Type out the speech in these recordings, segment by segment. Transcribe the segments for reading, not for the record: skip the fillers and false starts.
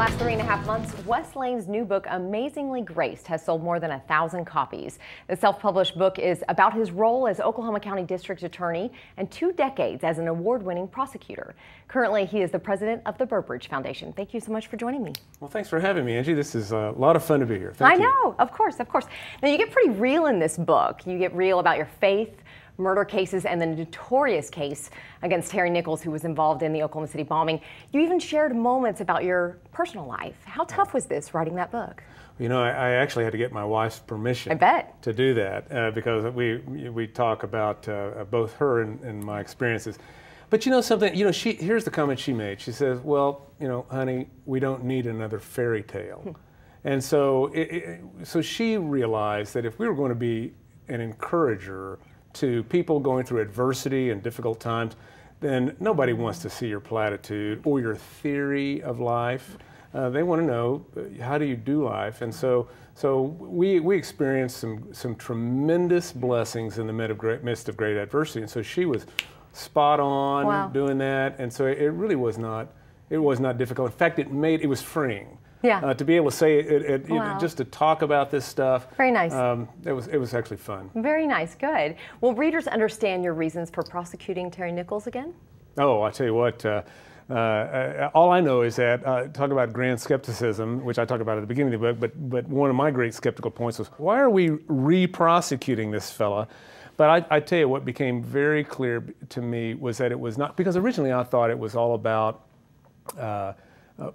last 3.5 months, Wes Lane's new book, Amazingly Graced, has sold more than 1,000 copies. The self-published book is about his role as Oklahoma County District Attorney and 2 decades as an award-winning prosecutor. Currently, he is the president of the Burbridge Foundation. Thank you so much for joining me. Well, thanks for having me, Angie. This is a lot of fun to be here. Thank you. I know, of course, of course. Now, you get pretty real in this book. You get real about your faith, murder cases, and the notorious case against Terry Nichols, who was involved in the Oklahoma City bombing. You even shared moments about your personal life. How tough was this, writing that book? You know, I actually had to get my wife's permission. I bet. To do that because we talk about both her and my experiences. But you know something, here's the comment she made. She says, well, honey, we don't need another fairy tale. And so, so she realized that if we were going to be an encourager to people going through adversity and difficult times, then nobody wants to see your platitude or your theory of life. They want to know, how do you do life? And so we experienced some tremendous blessings in the midst of great adversity. And so she was spot on doing that. And so it really was not difficult. In fact, it was freeing. Yeah. To be able to say it just to talk about this stuff. Very nice. It was actually fun. Very nice, good. Will readers understand your reasons for prosecuting Terry Nichols again? Oh, I'll tell you what, all I know is that, talk about grand skepticism, which I talk about at the beginning of the book, but one of my great skeptical points was, why are we re-prosecuting this fella? But I tell you what became very clear to me was that it was not, because originally I thought it was all about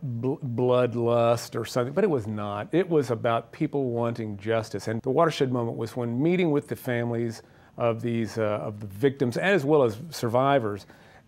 bloodlust or something, but it was not. It was about people wanting justice. And the watershed moment was when meeting with the families of of the victims as well as survivors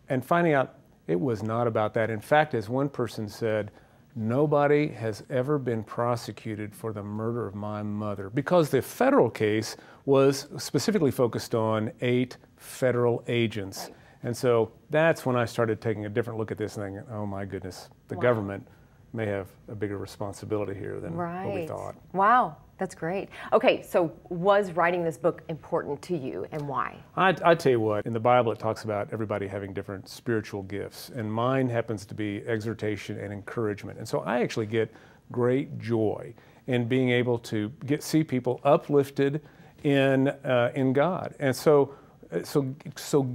and finding out it was not about that. In fact, as one person said, nobody has ever been prosecuted for the murder of my mother, because the federal case was specifically focused on 8 federal agents. Right. And so that's when I started taking a different look at this and thinking, oh my goodness, the government may have a bigger responsibility here than what we thought. Wow, that's great. Okay, so was writing this book important to you, and why? I tell you what, in the Bible it talks about everybody having different spiritual gifts, and mine happens to be exhortation and encouragement. And so I actually get great joy in being able to see people uplifted in God. And so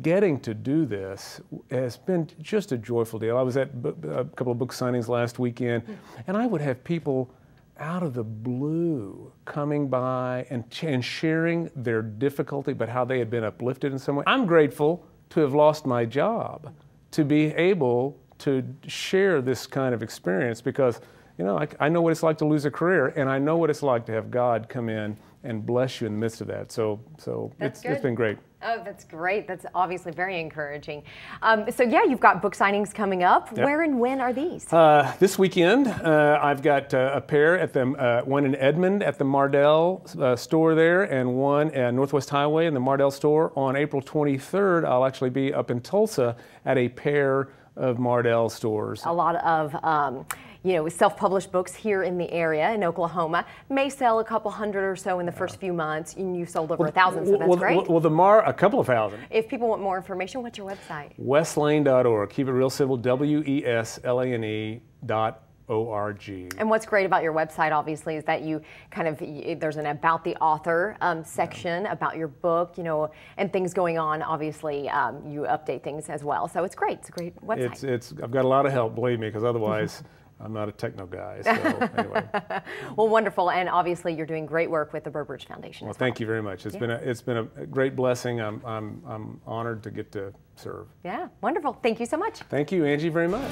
getting to do this has been just a joyful deal. I was at a couple of book signings last weekend, and I would have people out of the blue coming by and sharing their difficulty, but how they had been uplifted in some way. I'm grateful to have lost my job, to be able to share this kind of experience, because I know what it's like to lose a career, and I know what it's like to have God come in and bless you in the midst of that. So it's been great. Oh, that's great. That's obviously very encouraging. So yeah, you've got book signings coming up. Yep. Where and when are these? This weekend, I've got a pair at one in Edmond at the Mardell store there, and one at Northwest Highway in the Mardell store. On April 23rd, I'll actually be up in Tulsa at a pair of Mardell stores. A lot of self-published books here in the area in Oklahoma may sell a couple hundred or so in the first few months, and you've sold over 1,000, so that's great. Well, a couple of thousand. If people want more information, what's your website? weslane.org. Keep it real simple. WESLANE.org. And what's great about your website, obviously, is that you there's an about the author section about your book, and things going on. Obviously, you update things as well, so it's great. It's a great website. I've got a lot of help, believe me, because otherwise I'm not a techno guy. So anyway. Well, wonderful, and obviously you're doing great work with the Burbridge Foundation. Well, thank you very much. It's been a great blessing. I'm honored to get to serve. Yeah, wonderful. Thank you so much. Thank you, Angie, very much.